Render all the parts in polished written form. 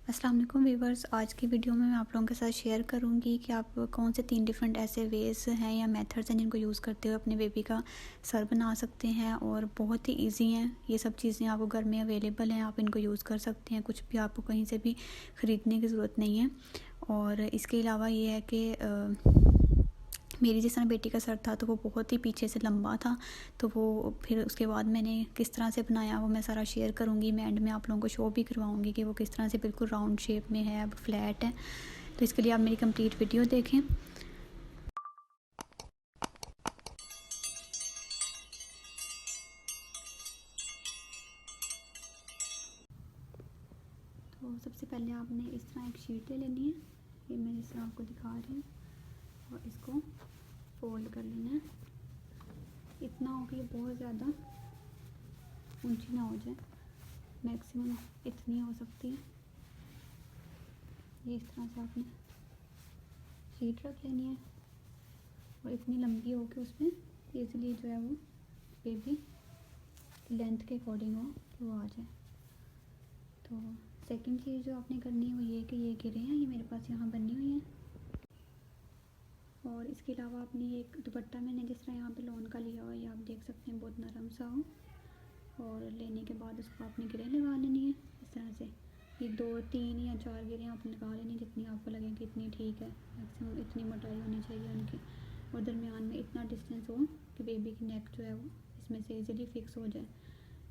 अस्सलाम वालेकुम व्यूवर्स। आज की वीडियो में मैं आप लोगों के साथ शेयर करूंगी कि आप कौन से 3 डिफरेंट ऐसे वेज़ हैं या मेथड्स हैं जिनको यूज़ करते हुए अपने बेबी का सर बना सकते हैं और बहुत ही इजी हैं। ये सब चीज़ें आपको घर में अवेलेबल हैं, आप इनको यूज़ कर सकते हैं, कुछ भी आपको कहीं से भी ख़रीदने की ज़रूरत नहीं है। और इसके अलावा ये है कि मेरी जिस तरह बेटी का सर था तो वो बहुत ही पीछे से लंबा था, तो वो फिर उसके बाद मैंने किस तरह से बनाया वो मैं सारा शेयर करूँगी। मैं एंड में आप लोगों को शो भी करवाऊँगी कि वो किस तरह से बिल्कुल राउंड शेप में है, अब फ्लैट है। तो इसके लिए आप मेरी कंप्लीट वीडियो देखें। तो सबसे पहले आपने इस तरह एक शीट ले लेनी है, ये मैं जिस तरह आपको दिखा रही हूँ, और इसको फोल्ड कर लेना है। इतना हो कि ये बहुत ज़्यादा ऊंची ना हो जाए, मैक्सिमम इतनी हो सकती है। ये इस तरह से आपने शीट रख लेनी है और इतनी लंबी हो कि उसमें ईज़िली जो है वो बेबी लेंथ के अकॉर्डिंग हो कि वो आ जाए। तो सेकंड चीज़ जो आपने करनी है वो ये कि ये गिरे हैं, ये मेरे पास यहाँ बनी हुई हैं। और इसके अलावा आपने एक दुपट्टा मैंने जिस तरह यहाँ पे लॉन का लिया हुआ है, ये आप देख सकते हैं बहुत नरम सा हो। और लेने के बाद उसको आपने गिरें लगा लेनी है इस तरह से। ये 2, 3 या 4 गिरें आपने लगा लेनी, जितनी आपको लगे कि इतनी ठीक है। मैक्सिमम इतनी मोटाई होनी चाहिए उनकी, और दरमियान में इतना डिस्टेंस हो कि बेबी की नेक जो है वो इसमें से ईज़िली फिक्स हो जाए।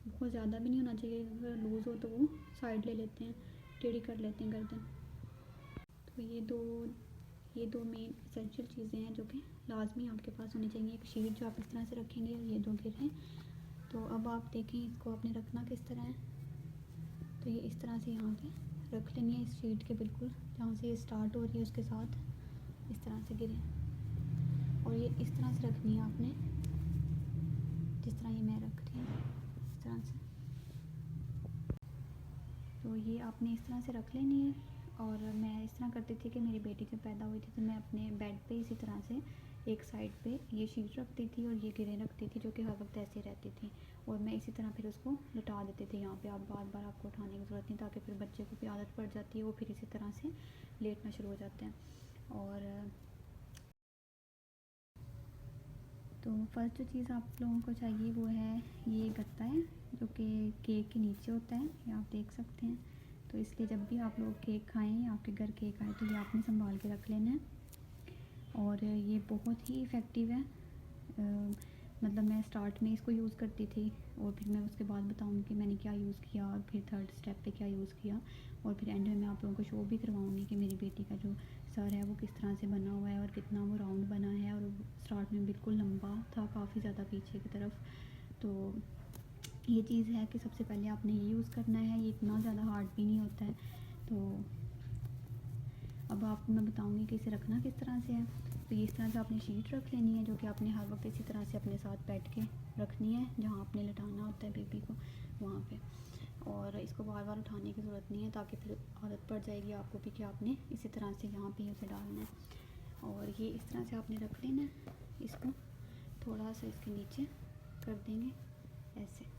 बहुत ज़्यादा भी नहीं होना चाहिए, अगर लूज़ हो तो वो साइड ले लेते हैं, टेढ़ी कर लेते हैं गर्दन। तो ये दो मेन एसेंशियल चीज़ें हैं जो कि लाजमी आपके पास होनी चाहिए। एक शीट जो आप इस तरह से रखेंगे और ये 2 गिरें। तो अब आप देखें इसको आपने रखना किस तरह है। तो ये इस तरह से यहाँ पे रख लेनी है, इस शीट के बिल्कुल जहाँ से ये स्टार्ट हो रही है उसके साथ इस तरह से गिरें। और ये इस तरह से रखनी है आपने, जिस तरह ये मैं रख रही हूँ इस तरह से। तो ये आपने इस तरह से रख लेनी है। और मैं इस तरह करती थी कि मेरी बेटी जब पैदा हुई थी तो मैं अपने बेड पे इसी तरह से एक साइड पे ये शीट रखती थी और ये गिरें रखती थी, जो कि हर वक्त ऐसे रहती थी। और मैं इसी तरह फिर उसको लटा देती थी यहाँ पे। आप बार बार आपको उठाने की ज़रूरत नहीं, ताकि फिर बच्चे को भी आदत पड़ जाती है, वो फिर इसी तरह से लेटना शुरू हो जाते हैं। और तो फर्स्ट जो चीज़ आप लोगों को चाहिए वो है ये गत्ता है, जो कि केक के नीचे होता है, ये आप देख सकते हैं। तो इसलिए जब भी आप लोग केक खाएं, आपके घर केक आए, तो ये आपने संभाल के रख लेना है। और ये बहुत ही इफ़ेक्टिव है। मतलब मैं स्टार्ट में इसको यूज़ करती थी, और फिर मैं उसके बाद बताऊँगी कि मैंने क्या यूज़ किया और फिर थर्ड स्टेप पे क्या यूज़ किया। और फिर एंड में मैं आप लोगों को शो भी करवाऊँगी कि मेरी बेटी का जो सर है वो किस तरह से बना हुआ है और कितना वो राउंड बना है। और स्टार्ट में बिल्कुल लंबा था, काफ़ी ज़्यादा पीछे की तरफ। तो ये चीज़ है कि सबसे पहले आपने ये यूज़ करना है, ये इतना ज़्यादा हार्ड भी नहीं होता है। तो अब आपको मैं बताऊँगी कि इसे रखना किस तरह से है। तो ये इस तरह से आपने शीट रख लेनी है, जो कि आपने हर वक्त इसी तरह से अपने साथ बैठ के रखनी है, जहाँ आपने लिटाना होता है बेबी को वहाँ पे। और इसको बार बार उठाने की ज़रूरत नहीं है, ताकि फिर आदत पड़ जाएगी आपको भी कि आपने इसी तरह से यहाँ पे उसे डालना है। और ये इस तरह से आपने रख लेना है, इसको थोड़ा सा इसके नीचे कर देंगे ऐसे।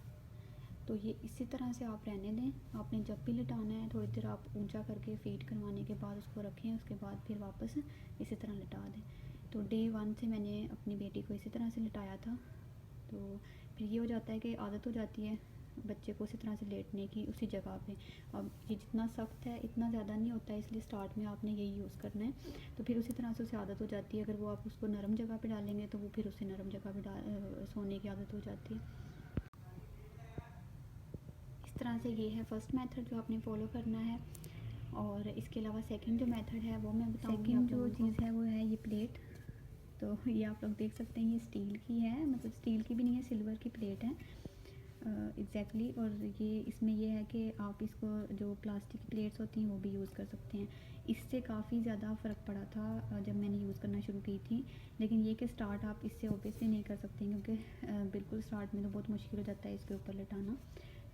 तो ये इसी तरह से आप रहने दें। आपने जब भी लिटाना है थोड़ी देर आप ऊंचा करके फीड करवाने के बाद उसको रखें, उसके बाद फिर वापस इसी तरह लिटा दें। तो डे 1 से मैंने अपनी बेटी को इसी तरह से लिटाया था। तो फिर ये हो जाता है कि आदत हो जाती है बच्चे को उसी तरह से लेटने की उसी जगह पे। अब ये जितना सख्त है इतना ज़्यादा नहीं होता है, इसलिए स्टार्ट में आपने यही यूज़ करना है। तो फिर उसी तरह से उसे आदत हो जाती है। अगर वो आप उसको नरम जगह पे डालेंगे तो वो फिर उसे नरम जगह पे सोने की आदत हो जाती है। इस तरह से ये है फर्स्ट मेथड जो आपने फॉलो करना है। और इसके अलावा सेकंड जो मेथड है वो मैं बताऊँगी। सेकंड जो चीज़ है वो है ये प्लेट। तो ये आप लोग देख सकते हैं, ये स्टील की है, मतलब स्टील की भी नहीं है, सिल्वर की प्लेट है एग्जैक्टली। और ये इसमें ये है कि आप इसको जो प्लास्टिक की प्लेट्स होती हैं वो भी यूज़ कर सकते हैं। इससे काफ़ी ज़्यादा फ़र्क पड़ा था जब मैंने यूज़ करना शुरू की थी। लेकिन ये कि स्टार्ट आप इससे ऑब्वियसली नहीं कर सकते, क्योंकि बिल्कुल स्टार्ट में तो बहुत मुश्किल हो जाता है इसके ऊपर लिटाना।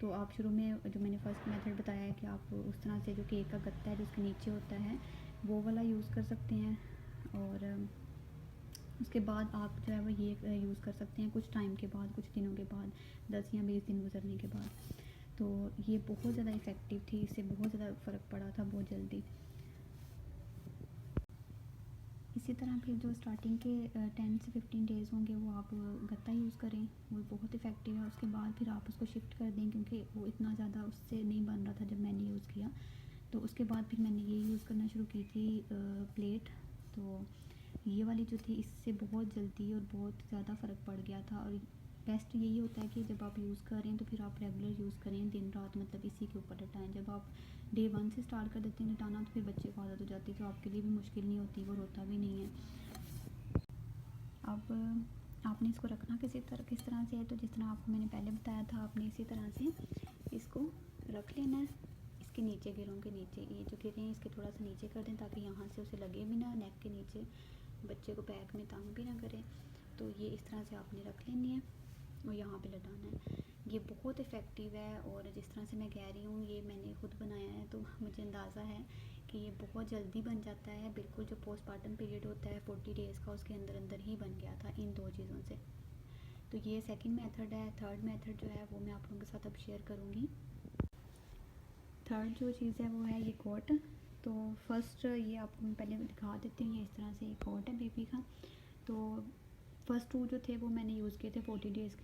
तो आप शुरू में जो मैंने फ़र्स्ट मेथड बताया है कि आप उस तरह से जो केक का गत्ता है जो उसके नीचे होता है वो वाला यूज़ कर सकते हैं। और उसके बाद आप जो है वो ये यूज़ कर सकते हैं कुछ टाइम के बाद, कुछ दिनों के बाद, 10 या 20 दिन गुजरने के बाद। तो ये बहुत ज़्यादा इफ़ेक्टिव थी, इससे बहुत ज़्यादा फ़र्क पड़ा था बहुत जल्दी। इसी तरह फिर जो स्टार्टिंग के 10 से 15 डेज़ होंगे वो आप गत्ता यूज़ करें, वो बहुत इफ़ेक्टिव है। उसके बाद फिर आप उसको शिफ्ट कर दें, क्योंकि वो इतना ज़्यादा उससे नहीं बन रहा था जब मैंने यूज़ किया। तो उसके बाद फिर मैंने ये यूज़ करना शुरू की थी प्लेट। तो ये वाली जो थी इससे बहुत जल्दी और बहुत ज़्यादा फ़र्क पड़ गया था। और बेस्ट यही होता है कि जब आप यूज़ करें तो फिर आप रेगुलर यूज़ करें, दिन रात मतलब इसी के ऊपर लटाएं। जब आप डे 1 से स्टार्ट कर देते हैं लटाना तो फिर बच्चे को आदत हो जाती है, तो आपके लिए भी मुश्किल नहीं होती, वो रोता भी नहीं है। अब आपने इसको रखना किस तरह से है, तो जिस तरह आपको मैंने पहले बताया था आपने इसी तरह से इसको रख लेना है। इसके नीचे गिरों के नीचे, ये जो गिरे हैं इसके थोड़ा सा नीचे कर दें ताकि यहाँ से उसे लगे भी ना, नेक के नीचे, बच्चे को बैक में तंग भी ना करें। तो ये इस तरह से आपने रख लेनी है और यहाँ पे लटाना है। ये बहुत इफ़ेक्टिव है और जिस तरह से मैं कह रही हूँ ये मैंने खुद बनाया है, तो मुझे अंदाज़ा है कि ये बहुत जल्दी बन जाता है। बिल्कुल जो पोस्टपार्टम पीरियड होता है 40 डेज़ का, उसके अंदर अंदर ही बन गया था इन 2 चीज़ों से। तो ये सेकंड मेथड है। थर्ड मेथड जो है वो मैं आप लोगों के साथ अब शेयर करूँगी। थर्ड जो चीज़ है वो है ये कोट। तो फर्स्ट ये आपको मैं पहले दिखा देती हूँ, ये इस तरह से ये कोट है बेबी का। तो फर्स्ट 2 जो थे वो मैंने यूज़ किए थे 40 डेज़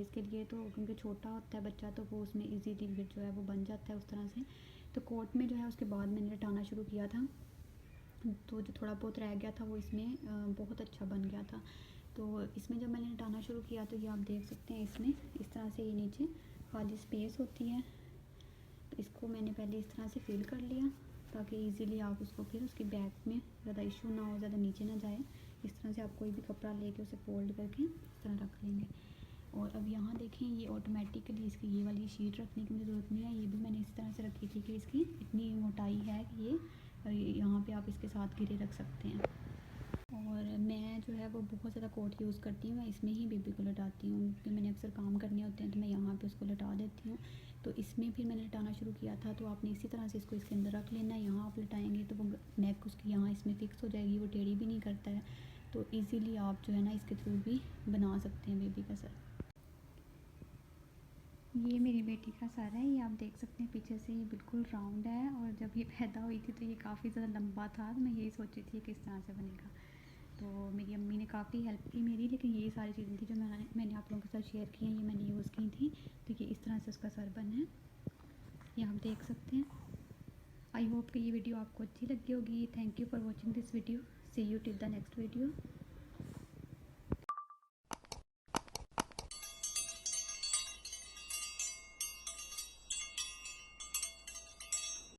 के लिए, तो क्योंकि छोटा होता है बच्चा तो वो उसमें इजीली फिर जो है वो बन जाता है उस तरह से। तो कोट में जो है उसके बाद मैंने लटाना शुरू किया था, तो जो थोड़ा बहुत रह गया था वो इसमें बहुत अच्छा बन गया था। तो इसमें जब मैंने लटाना शुरू किया तो ये आप देख सकते हैं इसमें इस तरह से ये नीचे खाली स्पेस होती है, तो इसको मैंने पहले इस तरह से फिल कर लिया ताकि इजीली आप उसको फिर उसकी बैक में ज़्यादा इशू ना हो, ज़्यादा नीचे ना जाए। इस तरह से आप कोई भी कपड़ा लेके उसे फोल्ड करके इस तरह रख लेंगे। और अब यहाँ देखें ये ऑटोमेटिकली इसकी ये वाली शीट रखने की मुझे ज़रूरत नहीं है, ये भी मैंने इस तरह से रखी थी कि इसकी इतनी मोटाई है कि ये यहाँ पे आप इसके साथ गिरे रख सकते हैं। और मैं जो है वो बहुत ज़्यादा कोट यूज़ करती हूँ, मैं इसमें ही बेबी को लटाती हूँ क्योंकि मैंने अक्सर काम करने होते हैं तो मैं यहाँ पे उसको लटा देती हूँ। तो इसमें फिर मैंने लटाना शुरू किया था, तो आपने इसी तरह से इसको इसके अंदर रख लेना है। यहाँ आप लटाएंगे तो वो नेक उसकी यहाँ इसमें फ़िक्स हो जाएगी, वो टेढ़ी भी नहीं करता है। तो ईज़िली आप जो है ना इसके थ्रू भी बना सकते हैं बेबी का सर। ये मेरी बेटी का सर है, ये आप देख सकते हैं पीछे से ये बिल्कुल राउंड है। और जब ये पैदा हुई थी तो ये काफ़ी ज़्यादा लंबा था, तो मैं यही सोची थी किस तरह से बनेगा। तो मेरी अम्मी ने काफ़ी हेल्प की मेरी, लेकिन यही सारी चीज़ें थी जो मैंने आप लोगों के साथ शेयर की हैं, ये मैंने यूज़ की थी। तो ये इस तरह से उसका सर बना है, ये आप देख सकते हैं। आई होप कि ये वीडियो आपको अच्छी लगी होगी। Thank you for watching this video. See you till the next video.